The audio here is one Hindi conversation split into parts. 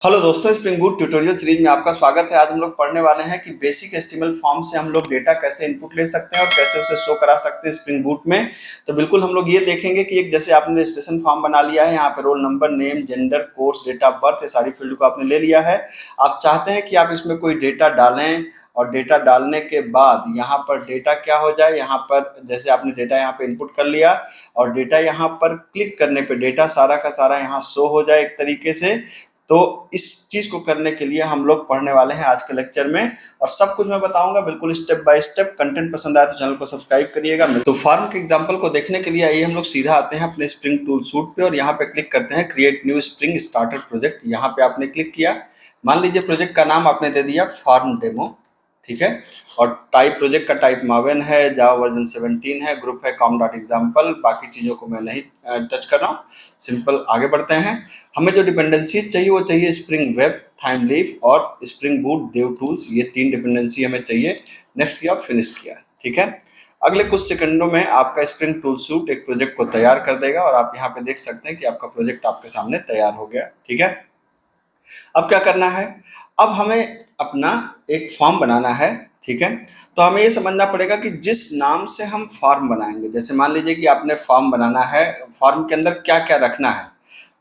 हेलो दोस्तों, स्प्रिंग बूट ट्यूटोरियल सीरीज में आपका स्वागत है। आज हम लोग पढ़ने वाले हैं कि बेसिक एचटीएमएल फॉर्म से हम लोग डेटा कैसे इनपुट ले सकते हैं और कैसे उसे शो करा सकते हैं स्प्रिंग बूट में। तो बिल्कुल हम लोग ये देखेंगे कि एक जैसे आपने रजिस्ट्रेशन फॉर्म बना लिया है, यहाँ पे roll number, name, gender, course, date of birth, ये सारी फील्ड को आपने ले लिया है। आप चाहते हैं कि आप इसमें कोई डेटा डालें और डेटा डालने के बाद यहाँ पर डेटा क्या हो जाए, यहाँ पर जैसे आपने डेटा यहाँ पे इनपुट कर लिया और डेटा यहाँ पर क्लिक करने पे डेटा सारा का सारा यहाँ शो हो जाए एक तरीके से। तो इस चीज को करने के लिए हम लोग पढ़ने वाले हैं आज के लेक्चर में और सब कुछ मैं बताऊंगा बिल्कुल स्टेप बाय स्टेप। कंटेंट पसंद आए तो चैनल को सब्सक्राइब करिएगा। तो फॉर्म के एग्जांपल को देखने के लिए आइए हम लोग सीधा आते हैं अपने स्प्रिंग टूल सूट पे और यहाँ पे क्लिक करते हैं create new spring starter project. यहाँ पे आपने क्लिक किया, मान लीजिए प्रोजेक्ट का नाम आपने दे दिया फॉर्म डेमो, ठीक है। और टाइप प्रोजेक्ट का टाइप मावेन है, जावा वर्जन 17 है, ग्रुप है com.example। बाकी चीज़ों को मैं नहीं टच कर रहा हूँ, सिंपल आगे बढ़ते हैं। हमें जो डिपेंडेंसी चाहिए वो चाहिए स्प्रिंग वेब, थाइम लीफ और स्प्रिंग बूट देव टूल्स, ये 3 डिपेंडेंसी हमें चाहिए। नेक्स्ट किया, फिनिश किया, ठीक है। अगले कुछ सेकंडों में आपका स्प्रिंग टूल सूट एक प्रोजेक्ट को तैयार कर देगा और आप यहाँ पे देख सकते हैं कि आपका प्रोजेक्ट आपके सामने तैयार हो गया, ठीक है। अब क्या करना है, अब हमें अपना एक फॉर्म बनाना है, ठीक है। तो हमें ये समझना पड़ेगा कि जिस नाम से हम फॉर्म बनाएंगे, जैसे मान लीजिए कि आपने फॉर्म बनाना है, फॉर्म के अंदर क्या क्या रखना है।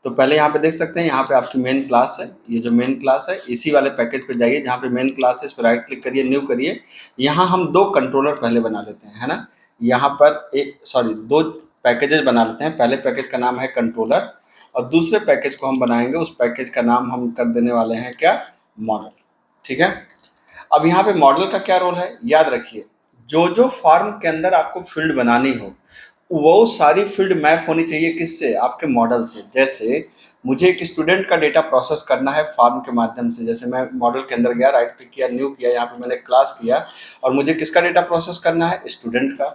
तो पहले यहाँ पे देख सकते हैं, यहाँ पे आपकी मेन क्लास है। ये जो मेन क्लास है इसी वाले पैकेज पे जाइए जहाँ पे मेन क्लास है, इस पर राइट क्लिक करिए, न्यू करिए। यहाँ हम 2 कंट्रोलर पहले बना लेते हैं, है ना। यहाँ पर एक 2 पैकेजेस बना लेते हैं। पहले पैकेज का नाम है कंट्रोलर और दूसरे पैकेज को हम बनाएंगे, उस पैकेज का नाम हम कर देने वाले हैं क्या, मॉडल, ठीक है। अब यहाँ पे मॉडल का क्या रोल है, याद रखिए, जो जो फॉर्म के अंदर आपको फील्ड बनानी हो वो सारी फील्ड मैप होनी चाहिए किससे, आपके मॉडल से। जैसे मुझे एक स्टूडेंट का डेटा प्रोसेस करना है फॉर्म के माध्यम से, जैसे मैं मॉडल के अंदर गया, राइट क्लिक किया, न्यू किया, यहाँ पे मैंने क्लास किया और मुझे किसका डेटा प्रोसेस करना है, स्टूडेंट का।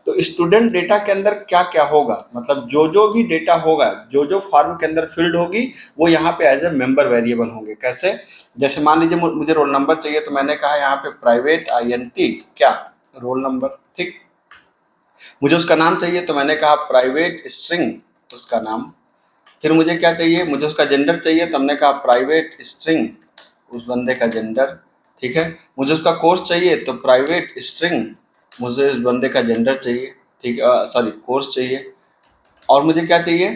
तो स्टूडेंट डेटा के अंदर क्या क्या होगा, मतलब जो जो भी डेटा होगा, जो जो फॉर्म के अंदर फील्ड होगी वो यहाँ पे एज ए मेंबर वेरिएबल होंगे। कैसे, जैसे मान लीजिए मुझे रोल नंबर चाहिए तो मैंने कहा यहाँ पे प्राइवेट INT क्या, रोल नंबर, ठीक। मुझे उसका नाम चाहिए तो मैंने कहा प्राइवेट स्ट्रिंग उसका नाम। फिर मुझे क्या चाहिए, मुझे उसका जेंडर चाहिए तो हमने कहा प्राइवेट स्ट्रिंग उस बंदे का जेंडर, ठीक है। मुझे उसका कोर्स चाहिए तो प्राइवेट स्ट्रिंग मुझे उस बंदे का जेंडर चाहिए, ठीक है, सॉरी कोर्स चाहिए। और मुझे क्या चाहिए,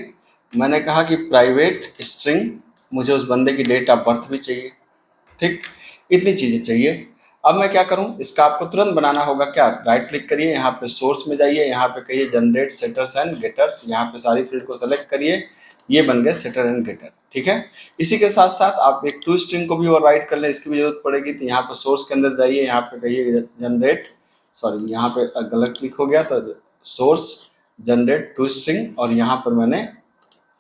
मैंने कहा कि प्राइवेट स्ट्रिंग मुझे उस बंदे की डेट ऑफ बर्थ भी चाहिए, ठीक। इतनी चीज़ें चाहिए। अब मैं क्या करूं, इसका आपको तुरंत बनाना होगा। क्या, राइट क्लिक करिए, यहाँ पे सोर्स में जाइए, यहाँ पे कहिए जनरेट सेटर्स एंड गेटर्स, यहाँ पे सारी फील्ड को सेलेक्ट करिए, ये बन गए सेटर एंड गेटर, ठीक है। इसी के साथ साथ आप एक टू स्ट्रिंग को भी ओवरराइट कर लें, इसकी भी जरूरत पड़ेगी। तो यहाँ पे सोर्स के अंदर जाइए, यहाँ पे कहिए जनरेट, सॉरी यहाँ पे गलत क्लिक हो गया, तो सोर्स जनरेट टू स्ट्रिंग और यहाँ पर मैंने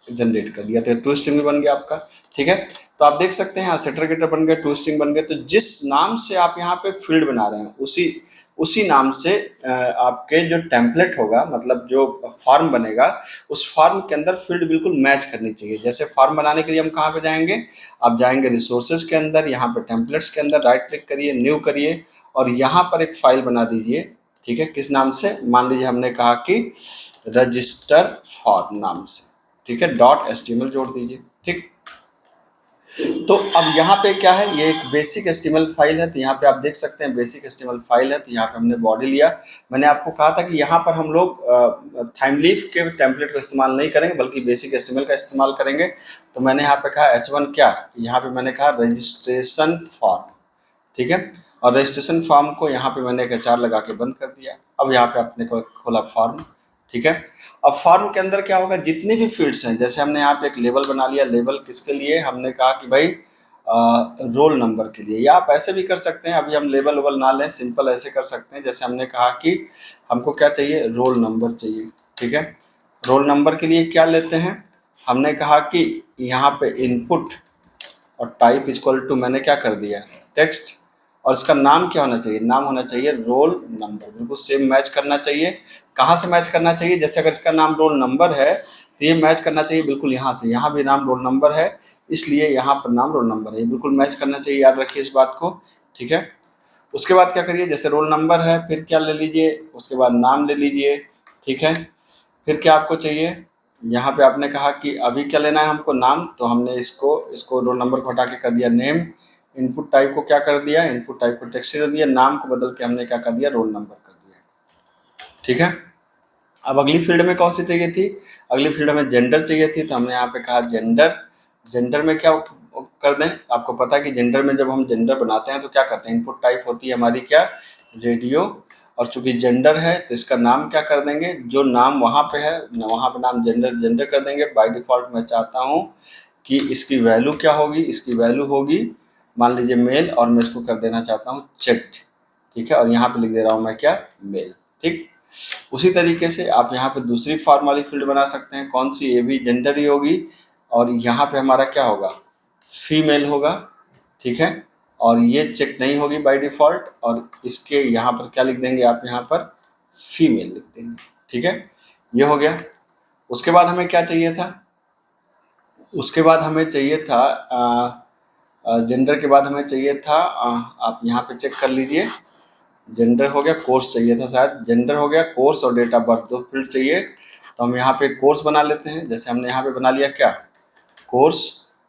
जनरेट कर दिया, तो टू स्ट्रिंग भी बन गया आपका, ठीक है। तो आप देख सकते हैं यहाँ सेटर गेटर बन गए, टू स्ट्रिंग बन गए। तो जिस नाम से आप यहाँ पे फील्ड बना रहे हैं उसी नाम से आपके जो टेम्पलेट होगा, मतलब जो फॉर्म बनेगा, उस फॉर्म के अंदर फील्ड बिल्कुल मैच करनी चाहिए। जैसे फॉर्म बनाने के लिए हम कहाँ पे जाएंगे, आप जाएंगे रिसोर्सेज के अंदर, यहाँ पे टेम्पलेट्स के अंदर राइट क्लिक करिए, न्यू करिए और यहाँ पर एक फाइल बना दीजिए, ठीक है। किस नाम से, मान लीजिए हमने कहा कि रजिस्टर फॉर्म नाम से, ठीक है, .html जोड़ दीजिए, ठीक। तो अब यहाँ पे क्या है, ये एक बेसिक HTML फाइल है। तो यहाँ पे आप देख सकते हैं बेसिक HTML फाइल है। तो यहाँ पे हमने बॉडी लिया, मैंने आपको कहा था कि यहाँ पर हम लोग थाइम लीफ के टेम्पलेट का इस्तेमाल नहीं करेंगे बल्कि बेसिक HTML का इस्तेमाल करेंगे। तो मैंने यहाँ पे कहा H1 क्या, यहाँ पे मैंने कहा रजिस्ट्रेशन फॉर्म, ठीक है। और रजिस्ट्रेशन फॉर्म को यहाँ पे मैंने एक HR लगा के बंद कर दिया। अब यहाँ पे आपने को खोला फॉर्म, ठीक है। अब फॉर्म के अंदर क्या होगा, जितनी भी फील्ड्स हैं, जैसे हमने यहाँ पे एक लेबल बना लिया, लेबल किसके लिए, हमने कहा कि भाई रोल नंबर के लिए, या आप ऐसे भी कर सकते हैं। अभी हम लेबल वेबल ना लें, सिंपल ऐसे कर सकते हैं। जैसे हमने कहा कि हमको क्या चाहिए, रोल नंबर चाहिए, ठीक है। रोल नंबर के लिए क्या लेते हैं, हमने कहा कि यहाँ पे इनपुट और टाइप इक्वल टू मैंने क्या कर दिया, टेक्स्ट। और इसका नाम क्या होना चाहिए, नाम होना चाहिए रोल नंबर, बिल्कुल सेम मैच करना चाहिए। कहाँ से मैच करना चाहिए, जैसे अगर इसका नाम रोल नंबर है तो ये मैच करना चाहिए बिल्कुल यहाँ से, यहाँ भी नाम रोल नंबर है इसलिए यहाँ पर नाम रोल नंबर है, ये बिल्कुल मैच करना चाहिए, याद रखिए इस बात को, ठीक है। उसके बाद क्या करिए, जैसे रोल नंबर है, फिर क्या ले लीजिए, उसके बाद नाम ले लीजिए, ठीक है। फिर क्या आपको चाहिए, यहाँ पे आपने कहा कि अभी क्या लेना है हमको, नाम, तो हमने इसको रोल नंबर को हटा के कर दिया नेम। इनपुट टाइप को क्या कर दिया, इनपुट टाइप को टेक्स्ट कर दिया, नाम को बदल के हमने क्या कर दिया, रोल नंबर कर दिया। ठीक है। अब अगली फील्ड में कौन सी चाहिए थी, अगली फील्ड में जेंडर चाहिए थी, तो हमने यहाँ पे कहा जेंडर। जेंडर में क्या कर दें, आपको पता है कि जेंडर में जब हम जेंडर बनाते हैं तो क्या करते हैं, इनपुट टाइप होती है हमारी क्या, रेडियो। और चूंकि जेंडर है तो इसका नाम क्या कर देंगे, जो नाम वहाँ पे है वहाँ पे नाम जेंडर जेंडर कर देंगे। बाय डिफ़ॉल्ट मैं चाहता हूँ कि इसकी वैल्यू क्या होगी, इसकी वैल्यू होगी मान लीजिए मेल, और मैं इसको कर देना चाहता हूँ चेक्ड। ठीक है, और यहाँ पे लिख दे रहा हूँ मैं क्या, मेल। ठीक। उसी तरीके से आप यहाँ पे दूसरी फॉर्म वाली फील्ड बना सकते हैं, कौन सी, ये भी जेंडर ही होगी, और यहाँ पे हमारा क्या होगा, फीमेल होगा। ठीक है, और ये चेक नहीं होगी बाय डिफ़ॉल्ट, और इसके यहाँ पर क्या लिख देंगे आप, यहाँ पर फीमेल लिख देंगे। ठीक है, ये हो गया। उसके बाद हमें क्या चाहिए था, उसके बाद हमें चाहिए था जेंडर के बाद हमें चाहिए था आप यहाँ पे चेक कर लीजिए, जेंडर हो गया, कोर्स चाहिए था शायद, जेंडर हो गया, कोर्स और डेट ऑफ बर्थ, दो फील्ड चाहिए। तो हम यहाँ पे कोर्स बना लेते हैं, जैसे हमने यहाँ पे बना लिया क्या, कोर्स।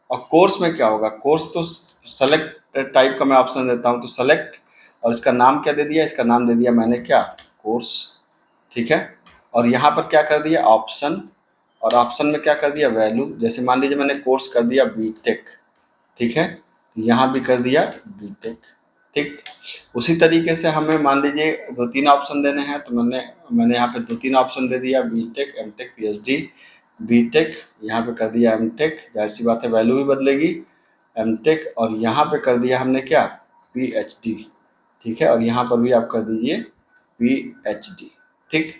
और कोर्स में क्या होगा, कोर्स तो सेलेक्ट टाइप का मैं ऑप्शन देता हूँ, तो सेलेक्ट, और इसका नाम क्या दे दिया, इसका नाम दे दिया मैंने क्या, कोर्स। ठीक है, और यहाँ पर क्या कर दिया, ऑप्शन, और ऑप्शन में क्या कर दिया, वैल्यू। जैसे मान लीजिए मैंने कोर्स कर दिया बीटेक। ठीक है, तो यहाँ भी कर दिया बीटेक। ठीक, उसी तरीके से हमें मान लीजिए 2-3 ऑप्शन देने हैं, तो मैंने यहाँ पे 2-3 ऑप्शन दे दिया, बीटेक, एमटेक, पीएचडी। बीटेक यहाँ पे कर दिया एमटेक, जाहिर सी बात है वैल्यू भी बदलेगी, एमटेक, और यहाँ पे कर दिया हमने क्या, पीएचडी। ठीक है, और यहाँ पर भी आप कर दीजिए पीएचडी। ठीक,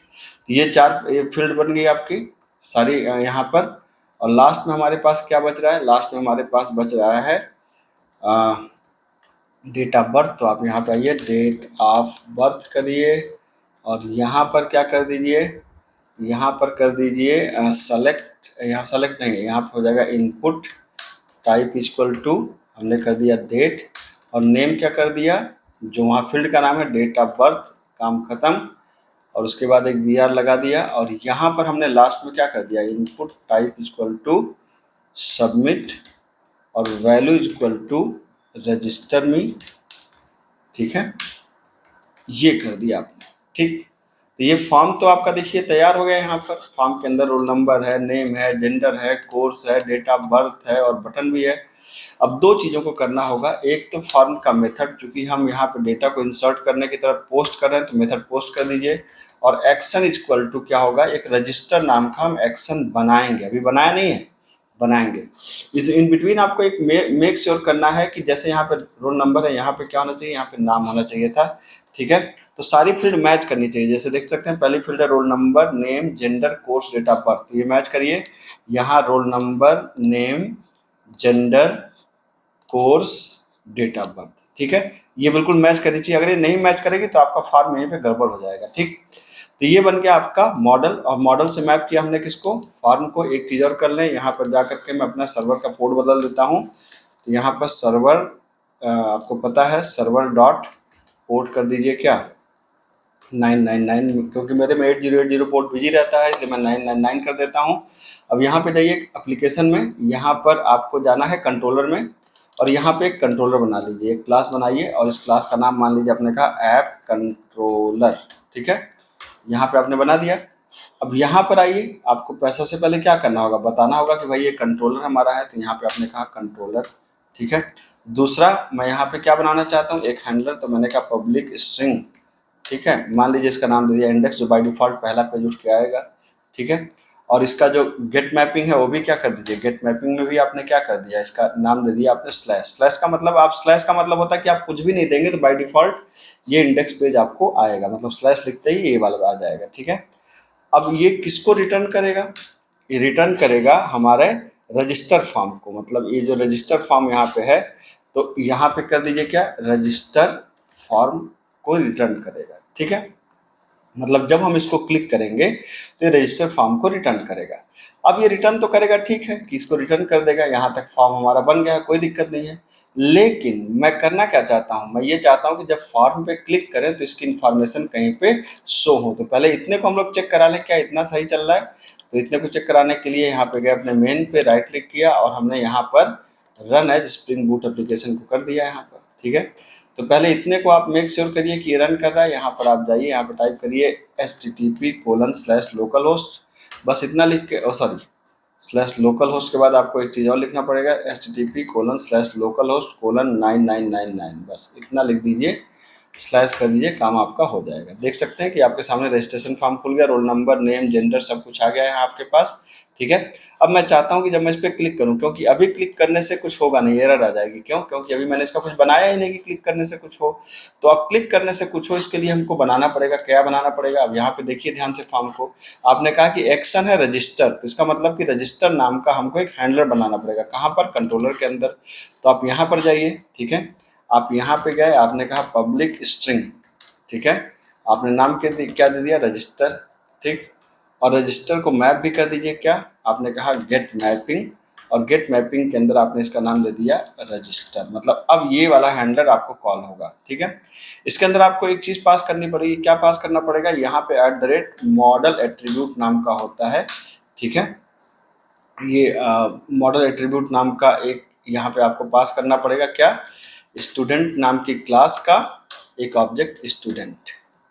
तो ये 4 फील्ड बन गई आपकी सारी यहाँ पर। और लास्ट में हमारे पास क्या बच रहा है, लास्ट में हमारे पास बच रहा है डेट ऑफ बर्थ। तो आप यहाँ पे आइए, डेट ऑफ बर्थ करिए, और यहाँ पर क्या कर दीजिए, यहाँ पर कर दीजिए सेलेक्ट, यहाँ सेलेक्ट नहीं है, यहाँ पर हो जाएगा इनपुट टाइप इक्वल टू, हमने कर दिया डेट, और नेम क्या कर दिया, जो वहाँ फील्ड का नाम है, डेट ऑफ बर्थ, काम खत्म। और उसके बाद एक बी आर लगा दिया, और यहाँ पर हमने लास्ट में क्या कर दिया, input type equal to submit, और value equal to register me. ठीक है, ये कर दिया आपने। ठीक, तो ये फॉर्म तो आपका देखिए तैयार हो गया। यहाँ पर फॉर्म के अंदर रोल नंबर है, नेम है, जेंडर है, कोर्स है, डेट ऑफ बर्थ है, और बटन भी है। अब 2 चीज़ों को करना होगा, एक तो फॉर्म का मेथड, चूंकि हम यहाँ पे डेटा को इंसर्ट करने की तरफ पोस्ट कर रहे हैं, तो मेथड पोस्ट कर दीजिए। और एक्शन इक्वल टू क्या होगा, एक रजिस्टर नाम का हम एक्शन बनाएंगे, अभी बनाया नहीं है, बनाएंगे। इस इन बिटवीन आपको एक मेक श्योर करना है कि जैसे यहाँ पे रोल नंबर है, यहाँ पे क्या होना चाहिए, यहाँ पे नाम होना चाहिए था। ठीक है, तो सारी फील्ड मैच करनी चाहिए। जैसे देख सकते हैं, पहली फील्ड है roll number, name, gender, course, date of birth, तो ये मैच करिए। यहाँ roll number, name, gender, course, date of birth. ठीक है, ये बिल्कुल मैच करनी चाहिए। अगर ये नहीं मैच करेगी तो आपका फॉर्म यहीं पे गड़बड़ हो जाएगा। ठीक, तो ये बन गया आपका मॉडल, और मॉडल से मैप किया हमने किसको, फॉर्म को। एक चीज़ और कर लें, यहाँ पर जा करके मैं अपना सर्वर का पोर्ट बदल देता हूँ। तो यहाँ पर सर्वर आपको पता है, सर्वर डॉट पोर्ट कर दीजिए क्या, 999, क्योंकि मेरे में 8080 पोर्ट बिजी रहता है, इसलिए मैं 999 कर देता हूँ। अब यहाँ पे जाइए एप्लीकेशन में, यहाँ पर आपको जाना है कंट्रोलर में, और यहाँ पे एक कंट्रोलर बना लीजिए, एक क्लास बनाइए, और इस क्लास का नाम मान लीजिए आपने कहा ऐप कंट्रोलर। ठीक है, यहाँ पे आपने बना दिया। अब यहाँ पर आइए, आपको पैसों से पहले क्या करना होगा, बताना होगा कि भाई ये कंट्रोलर हमारा है, तो यहाँ पे आपने कहा कंट्रोलर। ठीक है, दूसरा मैं यहाँ पे क्या बनाना चाहता हूँ, एक हैंडलर, तो मैंने कहा पब्लिक स्ट्रिंग। ठीक है, मान लीजिए इसका नाम दे दिया इंडेक्स, जो बाय डिफ़ॉल्ट पहला पेज उठ के आएगा। ठीक है, और इसका जो गेट मैपिंग है वो भी क्या कर दीजिए, गेट मैपिंग में भी आपने क्या कर दिया, इसका नाम दे दिया आपने स्लैश। स्लैश का मतलब, आप स्लैश का मतलब होता है कि आप कुछ भी नहीं देंगे तो बाय डिफ़ॉल्ट ये इंडेक्स पेज आपको आएगा, मतलब स्लैश लिखते ही ये वाला आ जाएगा। ठीक है, अब ये किसको रिटर्न करेगा, ये रिटर्न करेगा हमारे रजिस्टर फॉर्म को, मतलब ये जो रजिस्टर फॉर्म यहाँ पे है, तो यहाँ पे कर दीजिए क्या, रजिस्टर फॉर्म को रिटर्न करेगा। ठीक है, मतलब जब हम इसको क्लिक करेंगे तो ये रजिस्टर फॉर्म को रिटर्न करेगा। अब ये रिटर्न तो करेगा, ठीक है कि इसको रिटर्न कर देगा, यहाँ तक फॉर्म हमारा बन गया, कोई दिक्कत नहीं है। लेकिन मैं करना क्या चाहता हूँ, मैं ये चाहता हूँ कि जब फॉर्म पे क्लिक करें तो इसकी इन्फॉर्मेशन कहीं पे शो हो। तो पहले इतने को हम लोग चेक करा लें क्या इतना सही चल रहा है। तो इतने को चेक कराने के लिए यहाँ पे गए, अपने मेन पे राइट क्लिक किया और हमने यहाँ पर run as spring boot application को कर दिया यहाँ पर, ठीक है। तो पहले इतने को आप मेक श्योर करिए कि रन कर रहा है। यहाँ पर आप जाइए, यहाँ पर टाइप करिए http:/localhost, बस इतना लिख के, /localhost के बाद आपको एक चीज़ और लिखना पड़ेगा, http:/localhost:9999, बस इतना लिख दीजिए, स्लैश कर दीजिए, काम आपका हो जाएगा। देख सकते हैं कि आपके सामने रजिस्ट्रेशन फॉर्म खुल गया, रोल नंबर, नेम, जेंडर सब कुछ आ गया है आपके पास, ठीक है। अब मैं चाहता हूं कि जब मैं इस पर क्लिक करूं, क्योंकि अभी क्लिक करने से कुछ होगा नहीं, एरर आ जाएगी, क्यों, क्योंकि अभी मैंने इसका कुछ बनाया ही नहीं कि क्लिक करने से कुछ हो। तो अब क्लिक करने से कुछ हो, इसके लिए हमको बनाना पड़ेगा, क्या बनाना पड़ेगा। अब यहाँ पे देखिए ध्यान से फॉर्म को, आपने कहा कि एक्शन है रजिस्टर, तो इसका मतलब कि रजिस्टर नाम का हमको एक हैंडलर बनाना पड़ेगा। कहाँ पर, कंट्रोलर के अंदर। तो आप यहाँ पर जाइए, ठीक है। आप यहाँ पे गए, आपने कहा पब्लिक स्ट्रिंग, ठीक है। आपने नाम क्या दे दिया, रजिस्टर, ठीक। और रजिस्टर को मैप भी कर दीजिए, क्या आपने कहा गेट मैपिंग, और गेट मैपिंग के अंदर आपने इसका नाम दे दिया रजिस्टर। मतलब अब ये वाला हैंडलर आपको कॉल होगा, ठीक है। इसके अंदर आपको एक चीज पास करनी पड़ेगी, क्या पास करना पड़ेगा, यहाँ पे @मॉडल एट्रीब्यूट नाम का होता है, ठीक है। ये मॉडल एट्रीब्यूट नाम का एक यहाँ पे आपको पास करना पड़ेगा, क्या, स्टूडेंट नाम की क्लास का एक ऑब्जेक्ट स्टूडेंट,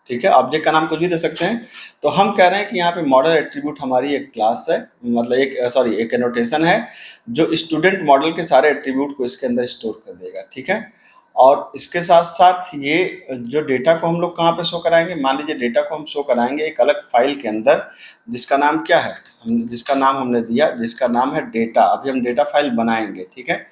ठीक है। ऑब्जेक्ट का नाम कुछ भी दे सकते हैं। तो हम कह रहे हैं कि यहाँ पे मॉडल एट्रीब्यूट हमारी एक क्लास है, मतलब एक एनोटेशन है जो स्टूडेंट मॉडल के सारे एट्रीब्यूट को इसके अंदर स्टोर कर देगा, ठीक है। और इसके साथ साथ ये जो डेटा को हम लोग कहाँ पे शो कराएंगे, मान लीजिए डेटा को हम शो कराएंगे एक अलग फाइल के अंदर, जिसका नाम क्या है, जिसका नाम हमने दिया, जिसका नाम है डेटा। अभी हम डेटा फाइल बनाएंगे, ठीक है।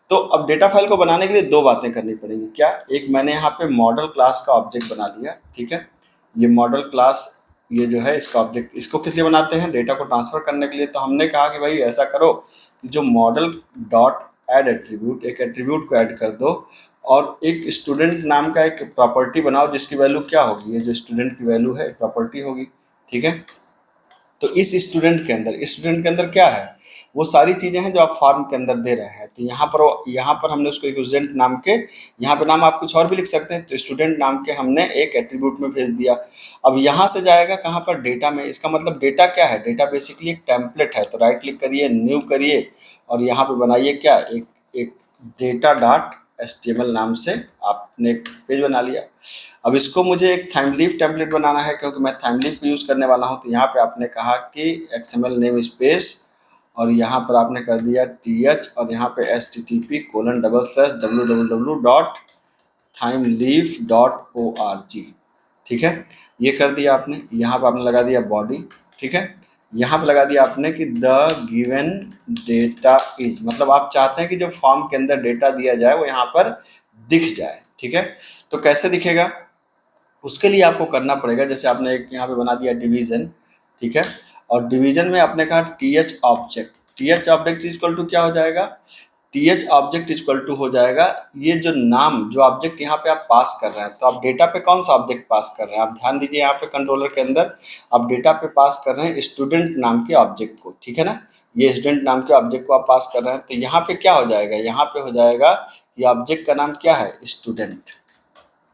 तो अब डेटा फाइल को बनाने के लिए दो बातें करनी पड़ेंगी, क्या, एक मैंने यहाँ पे मॉडल क्लास का ऑब्जेक्ट बना लिया, ठीक है। ये मॉडल क्लास, ये जो है इसका ऑब्जेक्ट, इसको किस लिए बनाते हैं, डेटा को ट्रांसफर करने के लिए। तो हमने कहा कि भाई ऐसा करो कि जो मॉडल डॉट ऐड एट्रीब्यूट, एक एट्रीब्यूट को ऐड कर दो और एक स्टूडेंट नाम का एक प्रॉपर्टी बनाओ जिसकी वैल्यू क्या होगी, ये जो स्टूडेंट की वैल्यू है प्रॉपर्टी होगी, ठीक है। तो इस स्टूडेंट के अंदर क्या है, वो सारी चीज़ें हैं जो आप फॉर्म के अंदर दे रहे हैं। तो यहाँ पर हमने उसको एक स्टूडेंट नाम के, यहाँ पे नाम आप कुछ और भी लिख सकते हैं, तो स्टूडेंट नाम के हमने एक एट्रीब्यूट में भेज दिया। अब यहाँ से जाएगा कहाँ पर, डेटा में। इसका मतलब डेटा क्या है, डेटा बेसिकली एक टेम्पलेट है। तो राइट क्लिक करिए, न्यू करिए और यहाँ पे बनाइए क्या, एक डेटा डॉट HTML नाम से आपने एक पेज बना लिया। अब इसको मुझे एक थीमलीफ टेम्पलेट बनाना है, क्योंकि मैं थीमलीफ को यूज़ करने वाला हूँ। तो यहाँ पे आपने कहा कि XML नेम स्पेस और यहाँ पर आपने कर दिया TH और यहाँ पे http://www.themeleaf.org, ठीक है। ये कर दिया आपने। यहाँ पर आपने लगा दिया बॉडी, ठीक है। यहाँ पे लगा दिया आपने कि द गिवन डेटा इज, मतलब आप चाहते हैं कि जो फॉर्म के अंदर डेटा दिया जाए वो यहाँ पर दिख जाए, ठीक है। तो कैसे दिखेगा, उसके लिए आपको करना पड़ेगा, जैसे आपने एक यहाँ पे बना दिया डिवीजन, ठीक है। और डिवीजन में आपने कहा TH ऑब्जेक्ट इक्वल टू क्या हो जाएगा, TH ऑब्जेक्ट इक्वल टू हो जाएगा ये जो नाम, जो ऑब्जेक्ट यहाँ पे आप पास कर रहे हैं। तो आप डेटा पे कौन सा ऑब्जेक्ट पास कर रहे हैं, आप ध्यान दीजिए, यहाँ पे कंट्रोलर के अंदर आप डेटा पे पास कर रहे हैं स्टूडेंट नाम के ऑब्जेक्ट को, ठीक है ना। ये स्टूडेंट नाम के ऑब्जेक्ट को आप पास कर रहे हैं। तो यहाँ पे क्या हो जाएगा, यहाँ पे हो जाएगा ये ऑब्जेक्ट का नाम क्या है, स्टूडेंट,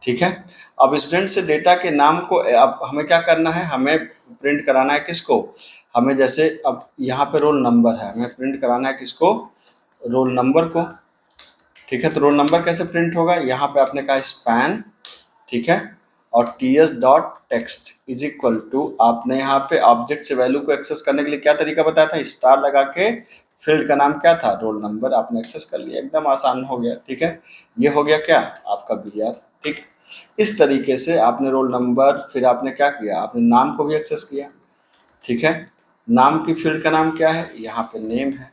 ठीक है। अब स्टूडेंट से डेटा के नाम को अब हमें क्या करना है, हमें प्रिंट कराना है किसको, हमें जैसे अब यहाँ पे रोल नंबर है, हमें प्रिंट कराना है किसको, रोल नंबर को, ठीक है। तो रोल नंबर कैसे प्रिंट होगा, यहाँ पे आपने कहा स्पैन, ठीक है। और ts.text इज इक्वल टू, आपने यहाँ पे ऑब्जेक्ट से वैल्यू को एक्सेस करने के लिए क्या तरीका बताया था, स्टार लगा के फील्ड का नाम क्या था, रोल नंबर, आपने एक्सेस कर लिया, एकदम आसान हो गया, ठीक है। ये हो गया क्या, आपका BR, ठीक। इस तरीके से आपने रोल नंबर, फिर आपने क्या किया, आपने नाम को भी एक्सेस किया, ठीक है। नाम की फील्ड का नाम क्या है, यहाँ पे नेम है,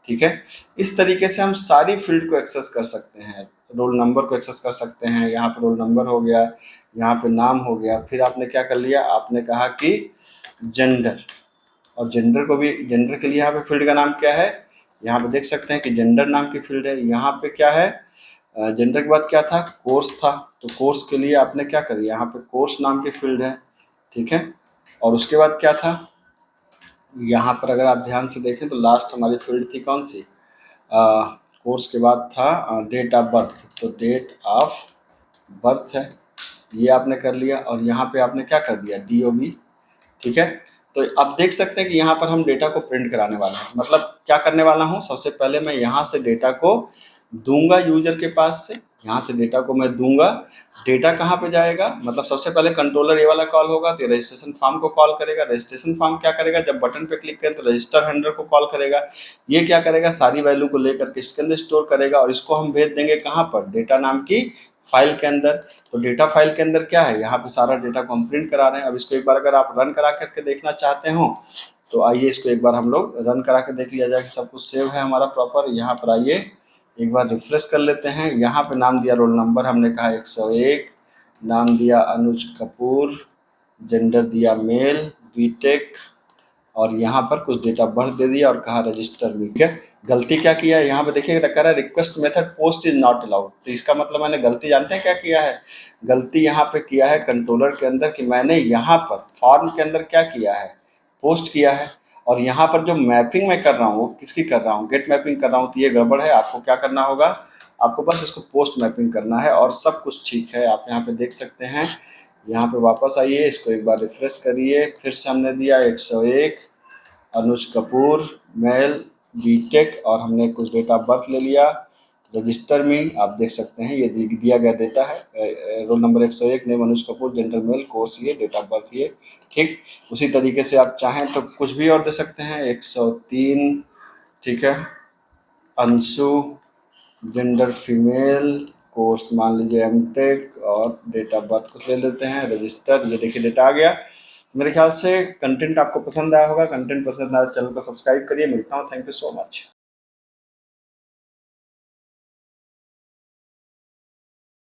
ठीक है। इस तरीके से हम सारी फील्ड को एक्सेस कर सकते हैं, रोल नंबर को एक्सेस कर सकते हैं। यहाँ पे रोल नंबर हो गया, यहाँ पे नाम हो गया, फिर आपने क्या कर लिया, आपने कहा कि जेंडर, और जेंडर को भी, जेंडर के लिए यहाँ पे फील्ड का नाम क्या है, यहाँ पे देख सकते हैं कि जेंडर नाम की फील्ड है। यहाँ पे क्या है, जेंडर के बाद क्या था, कोर्स था, तो कोर्स के लिए आपने क्या कर लिया, यहाँ पे कोर्स नाम की फील्ड है, ठीक है। और उसके बाद क्या था, यहाँ पर अगर आप ध्यान से देखें तो लास्ट हमारी फील्ड थी कौन सी, कोर्स के बाद था डेट ऑफ बर्थ, तो डेट ऑफ बर्थ है, ये आपने कर लिया। और यहाँ पे आपने क्या कर दिया, DOB, ठीक है। तो अब देख सकते हैं कि यहाँ पर हम डेटा को प्रिंट कराने वाले हैं। मतलब क्या करने वाला हूँ, सबसे पहले मैं यहाँ से डेटा को दूंगा यूजर के पास से, यहाँ से डेटा को मैं दूंगा। डेटा कहाँ पे जाएगा, मतलब सबसे पहले कंट्रोलर ये वाला कॉल होगा तो रजिस्ट्रेशन फॉर्म को कॉल करेगा। रजिस्ट्रेशन फॉर्म क्या करेगा, जब बटन पे क्लिक करें तो रजिस्टर हैंडलर को कॉल करेगा। ये क्या करेगा, सारी वैल्यू को लेकर के इसके अंदर स्टोर करेगा और इसको हम भेज देंगे कहाँ पर, डेटा नाम की फाइल के अंदर। तो डेटा फाइल के अंदर क्या है, यहाँ पे सारा डेटा को हम प्रिंट करा रहे हैं। अब इसको एक बार अगर आप रन करा करके देखना चाहते हो तो आइए इसको एक बार हम लोग रन करा के देख लिया जाए कि सब कुछ सेव है हमारा प्रॉपर। यहाँ पर आइए एक बार रिफ्रेश कर लेते हैं। यहाँ पे नाम दिया रोल नंबर, हमने कहा 101, नाम दिया अनुज कपूर, जेंडर दिया मेल, बीटेक, और यहाँ पर कुछ डेट ऑफ बर्थ दे दिया और कहा रजिस्टर भी, ठीक है। गलती क्या किया है यहाँ पे देखिए, कह रहा है request method post is not allowed. तो इसका मतलब मैंने गलती, जानते हैं क्या किया है, गलती यहाँ पे किया है कंट्रोलर के अंदर कि मैंने यहाँ पर फॉर्म के अंदर क्या किया है, पोस्ट किया है। और यहाँ पर जो मैपिंग मैं कर रहा हूँ वो किसकी कर रहा हूँ, गेट मैपिंग कर रहा हूँ। तो ये गड़बड़ है, आपको क्या करना होगा, आपको बस इसको पोस्ट मैपिंग करना है और सब कुछ ठीक है। आप यहाँ पे देख सकते हैं। यहाँ पे वापस आइए, इसको एक बार रिफ्रेश करिए, फिर से हमने दिया 101, अनुज कपूर, मेल, बीटेक, और हमने कुछ डेट ऑफ बर्थ ले लिया। रजिस्टर में आप देख सकते हैं ये दिया गया डेटा है, रोल नंबर 101, नेम अनुज कपूर, जेंडर मेल, कोर्स ये, डेट ऑफ बर्थ ये, ठीक। उसी तरीके से आप चाहें तो कुछ भी और दे सकते हैं, 103, ठीक है, अंशु, जेंडर फीमेल, कोर्स मान लीजिए एमटेक, और डेट ऑफ बर्थ कुछ ले लेते हैं, रजिस्टर, ये देखिए डेटा आ गया। तो मेरे ख्याल से कंटेंट आपको पसंद आया होगा। कंटेंट पसंद आया चैनल को सब्सक्राइब करिए। मिलता हूँ, थैंक यू सो मच।